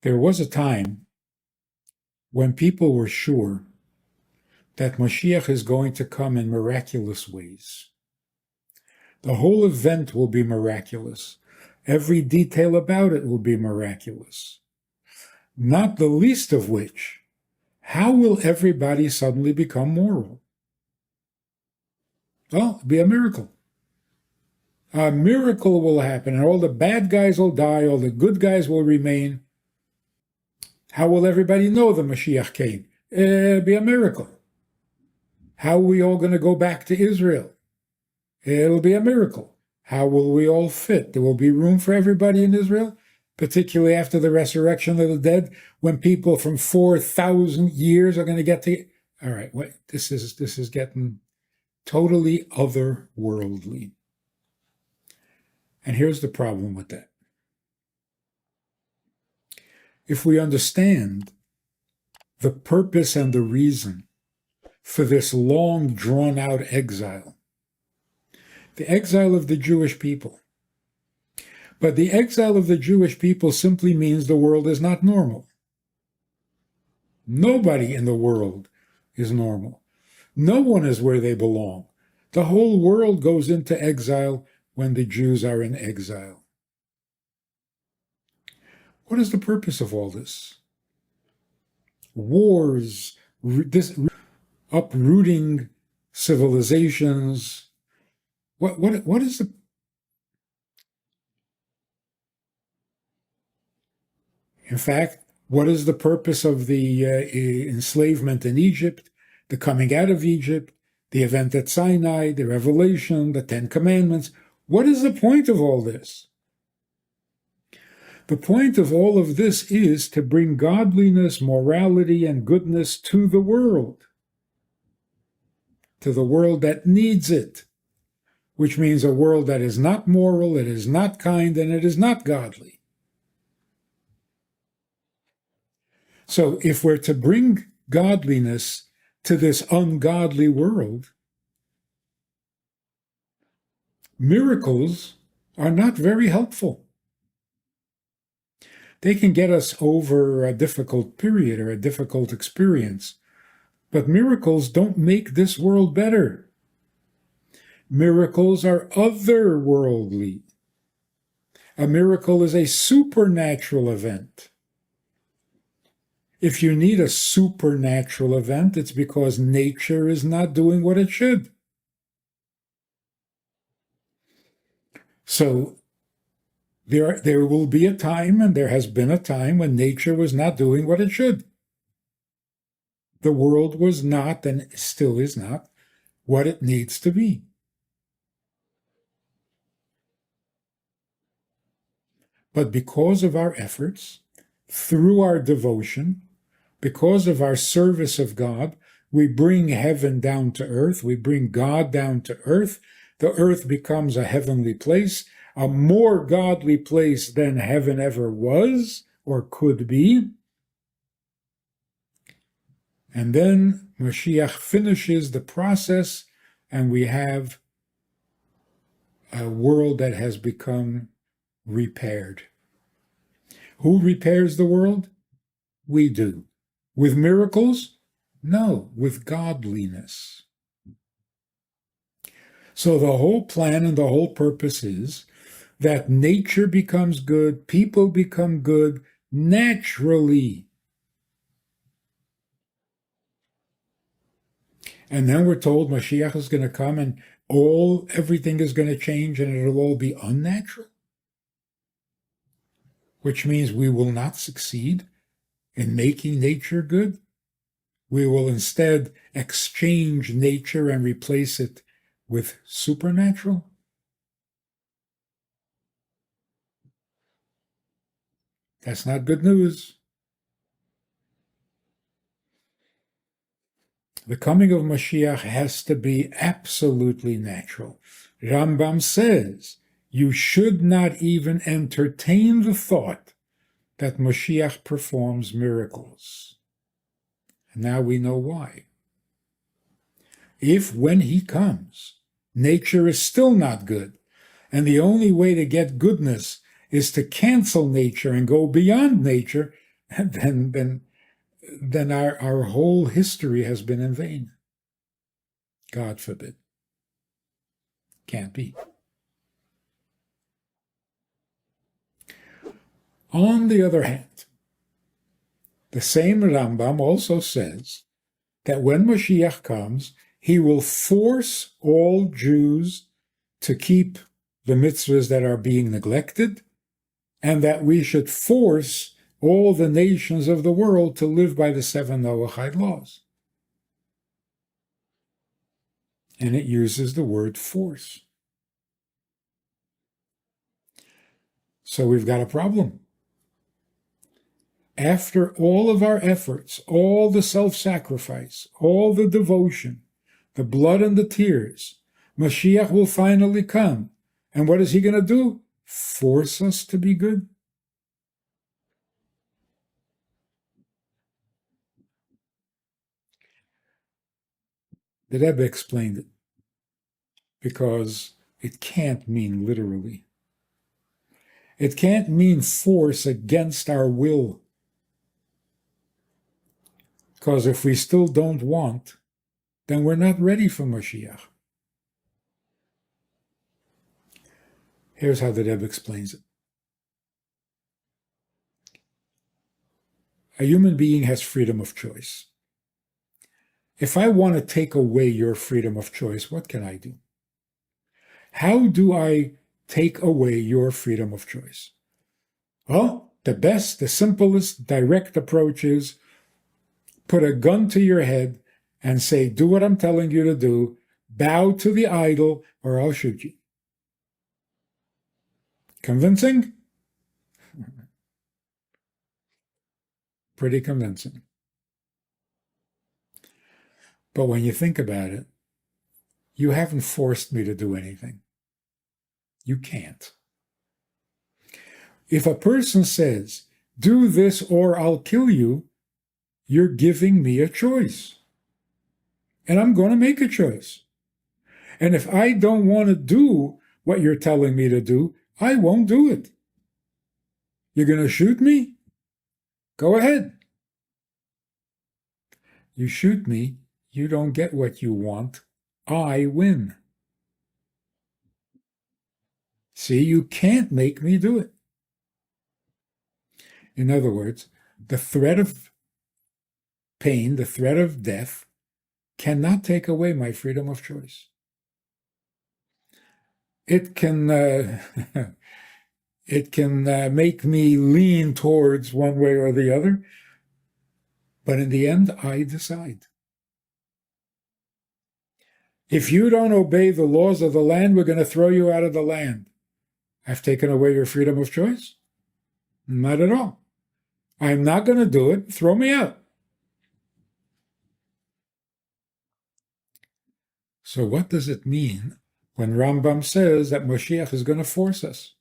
There was a time when people were sure that Mashiach is going to come in miraculous ways. The whole event will be miraculous. Every detail about it will be miraculous. Not the least of which, how will everybody suddenly become moral? Well, it'll be a miracle. A miracle will happen, and all the bad guys will die, all the good guys will remain. How will everybody know the Mashiach came? It'll be a miracle. How are we all going to go back to Israel? It'll be a miracle. How will we all fit? There will be room for everybody in Israel, particularly after the resurrection of the dead, when people from 4,000 years are going to get to... All right, this is getting totally otherworldly. And here's the problem with that. If we understand the purpose and the reason for this long drawn-out exile, the exile of the Jewish people. But the exile of the Jewish people simply means the world is not normal. Nobody in the world is normal. No one is where they belong. The whole world goes into exile when the Jews are in exile. What is the purpose of all this? Wars, uprooting civilizations. What is the... In fact, what is the purpose of the enslavement in Egypt, the coming out of Egypt, the event at Sinai, the revelation, the Ten Commandments? What is the point of all this? The point of all of this is to bring godliness, morality, and goodness to the world that needs it, which means a world that is not moral, it is not kind, and it is not godly. So if we're to bring godliness to this ungodly world, miracles are not very helpful. They can get us over a difficult period or a difficult experience, but miracles don't make this world better. Miracles are otherworldly. A miracle is a supernatural event. If you need a supernatural event, it's because nature is not doing what it should. So there will be a time, and there has been a time, when nature was not doing what it should. The world was not, and still is not, what it needs to be. But because of our efforts, through our devotion, because of our service of God, we bring heaven down to earth, we bring God down to earth. The earth becomes a heavenly place, a more godly place than heaven ever was or could be. And then Mashiach finishes the process, and we have a world that has become repaired. Who repairs the world? We do. With miracles? No, with godliness. So the whole plan and the whole purpose is that nature becomes good, people become good naturally. And then we're told Mashiach is going to come and everything is going to change and it'll all be unnatural. Which means we will not succeed in making nature good. We will instead exchange nature and replace it with supernatural. That's not good news. The coming of Mashiach has to be absolutely natural. Rambam says you should not even entertain the thought that Mashiach performs miracles. And now we know why. If, when he comes, nature is still not good, and the only way to get goodness is to cancel nature and go beyond nature, then our whole history has been in vain. God forbid. Can't be. On the other hand, the same Rambam also says that when Mashiach comes, he will force all Jews to keep the mitzvahs that are being neglected, and that we should force all the nations of the world to live by the 7 Noahide laws. And it uses the word force. So we've got a problem. After all of our efforts, all the self-sacrifice, all the devotion, the blood and the tears, Mashiach will finally come. And what is he going to do? Force us to be good? The Rebbe explained it, because it can't mean literally. It can't mean force against our will. Because if we still don't want, then we're not ready for Mashiach. Here's how the Rebbe explains it. A human being has freedom of choice. If I want to take away your freedom of choice, what can I do? How do I take away your freedom of choice? Well, the best, the simplest, direct approach is put a gun to your head and say, do what I'm telling you to do, bow to the idol, or I'll shoot you. Convincing? Pretty convincing. But when you think about it, you haven't forced me to do anything. You can't. If a person says, do this or I'll kill you, you're giving me a choice. And I'm going to make a choice. And if I don't want to do what you're telling me to do, I won't do it. You're going to shoot me? Go ahead. You shoot me, you don't get what you want. I win. See, you can't make me do it. In other words, the threat of pain, the threat of death, cannot take away my freedom of choice. It can make me lean towards one way or the other, but in the end, I decide. If you don't obey the laws of the land, we're going to throw you out of the land. I've taken away your freedom of choice? Not at all. I'm not going to do it. Throw me out. So what does it mean when Rambam says that Moshiach is going to force us?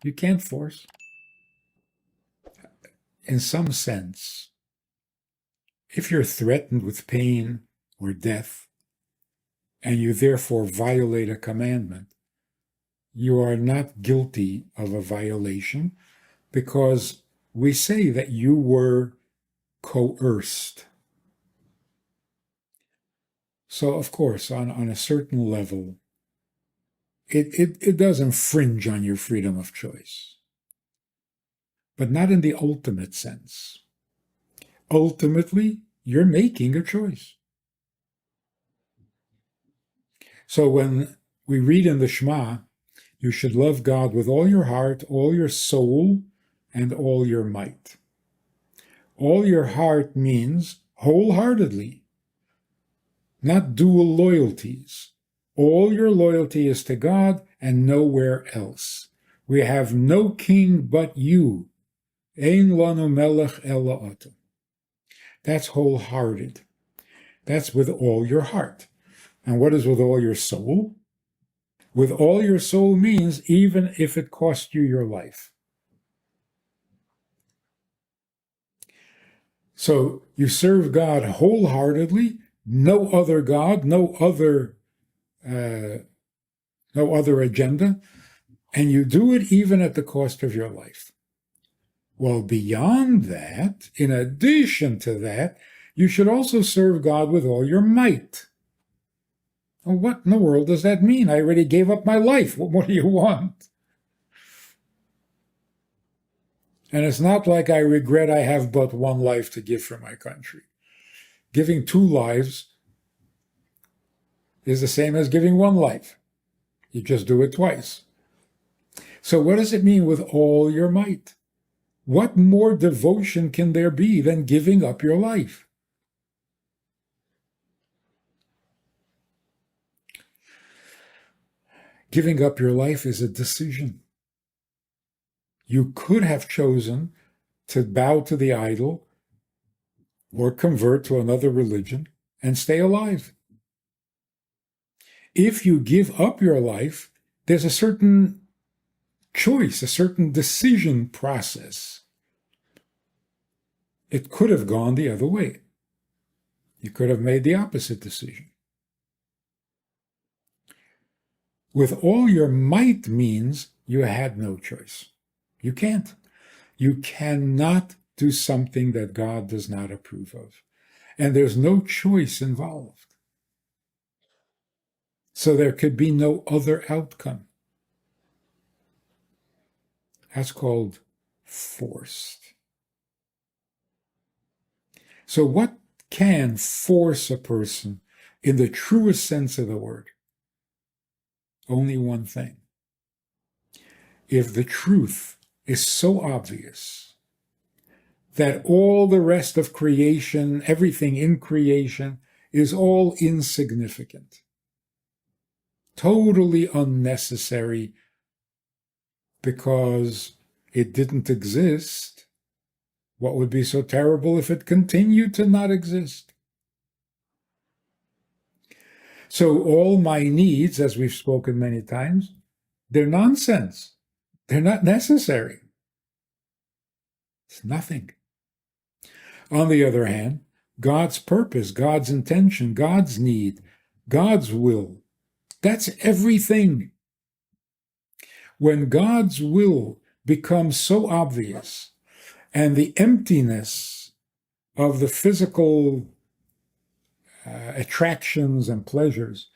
You can't force. In some sense, if you're threatened with pain or death, and you therefore violate a commandment, you are not guilty of a violation, because we say that you were coerced. So, of course, on a certain level, it does infringe on your freedom of choice, but not in the ultimate sense. Ultimately, you're making a choice. So when we read in the Shema, you should love God with all your heart, all your soul, and all your might. All your heart means wholeheartedly, not dual loyalties. All your loyalty is to God and nowhere else. We have no king but you. Ein lanu melech ela ata. That's wholehearted. That's with all your heart. And what is with all your soul? With all your soul means even if it cost you your life. So you serve God wholeheartedly, no other God, no other agenda, and you do it even at the cost of your life. Well, beyond that, in addition to that, you should also serve God with all your might. Well, what in the world does that mean? I already gave up my life. What more do you want? And it's not like I regret I have but one life to give for my country. Giving 2 lives is the same as giving 1 life. You just do it twice. So what does it mean with all your might? What more devotion can there be than giving up your life? Giving up your life is a decision. You could have chosen to bow to the idol or convert to another religion and stay alive. If you give up your life, there's a certain choice, a certain decision process. It could have gone the other way. You could have made the opposite decision. With all your might means you had no choice. You can't. You cannot do something that God does not approve of. And there's no choice involved. So there could be no other outcome. That's called forced. So what can force a person in the truest sense of the word? Only one thing. If the truth is so obvious that all the rest of creation, everything in creation, is all insignificant, totally unnecessary because it didn't exist, what would be so terrible if it continued to not exist? So all my needs, as we've spoken many times, they're nonsense. They're not necessary. It's nothing. On the other hand, God's purpose, God's intention, God's need, God's will, that's everything. When God's will becomes so obvious and the emptiness of the physical attractions and pleasures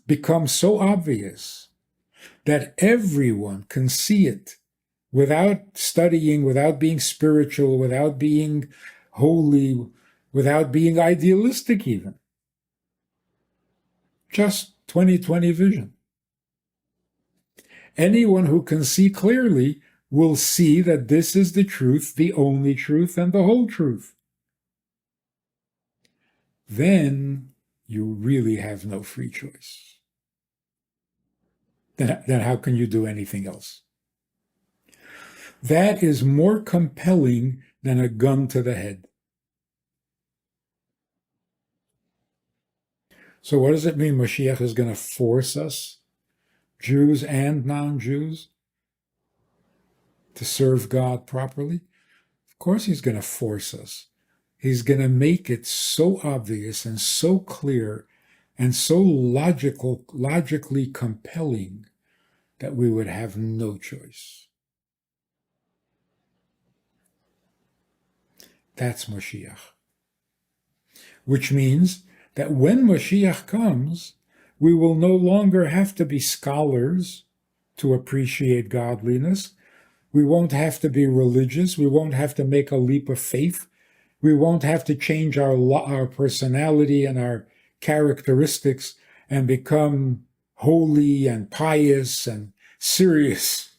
becomes so obvious that everyone can see it without studying, without being spiritual, without being holy, without being idealistic even. Just 20/20 vision. Anyone who can see clearly will see that this is the truth, the only truth, and the whole truth. Then you really have no free choice. Then how can you do anything else? That is more compelling than a gun to the head. So what does it mean Mashiach is going to force us, Jews and non-Jews, to serve God properly? Of course he's going to force us. He's going to make it so obvious and so clear and so logically compelling that we would have no choice. That's Mashiach. Which means that when Mashiach comes, we will no longer have to be scholars to appreciate godliness. We won't have to be religious. We won't have to make a leap of faith. We won't have to change our personality and our characteristics and become holy and pious and serious.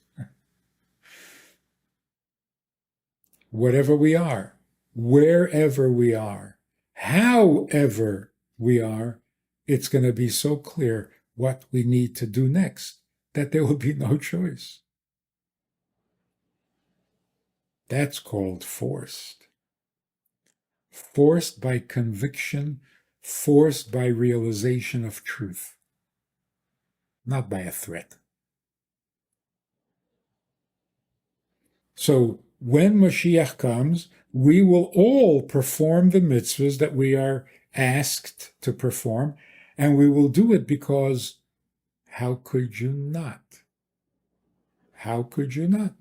Whatever we are, wherever we are, however we are, it's going to be so clear what we need to do next that there will be no choice. That's called forced. Forced by conviction, forced by realization of truth, not by a threat. So when Mashiach comes, we will all perform the mitzvahs that we are asked to perform, and we will do it because how could you not? How could you not?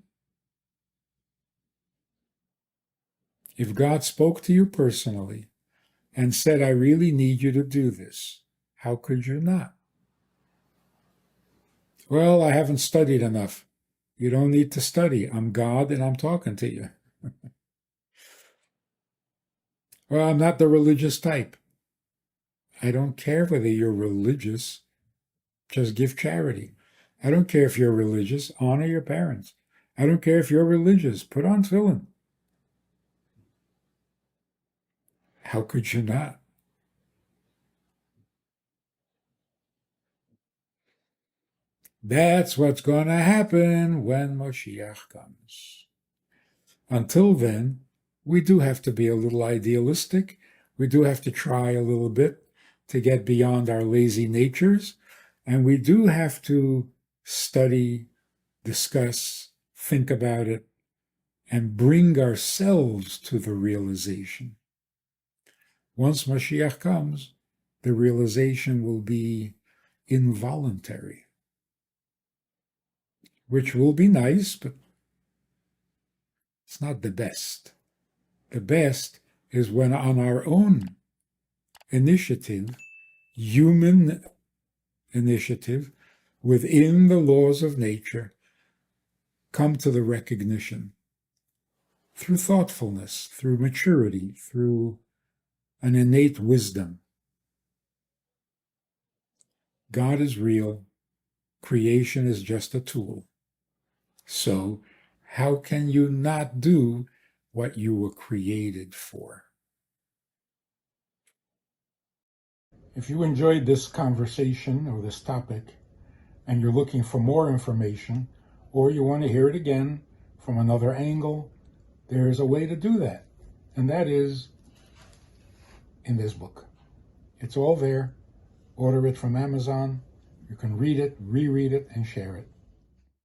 If God spoke to you personally and said, I really need you to do this, how could you not? Well, I haven't studied enough. You don't need to study. I'm God and I'm talking to you. Well, I'm not the religious type. I don't care whether you're religious. Just give charity. I don't care if you're religious. Honor your parents. I don't care if you're religious. Put on tefillin. How could you not? That's what's going to happen when Moshiach comes. Until then, we do have to be a little idealistic. We do have to try a little bit to get beyond our lazy natures. And we do have to study, discuss, think about it, and bring ourselves to the realization. Once Mashiach comes, the realization will be involuntary, which will be nice, but it's not the best. The best is when on our own initiative, human initiative, within the laws of nature, come to the recognition through thoughtfulness, through maturity, through an innate wisdom. God is real. Creation is just a tool. So, how can you not do what you were created for? If you enjoyed this conversation or this topic, and you're looking for more information, or you want to hear it again from another angle, there's a way to do that. And that is in this book. It's all there. Order it from Amazon. You can read it, reread it, and share it.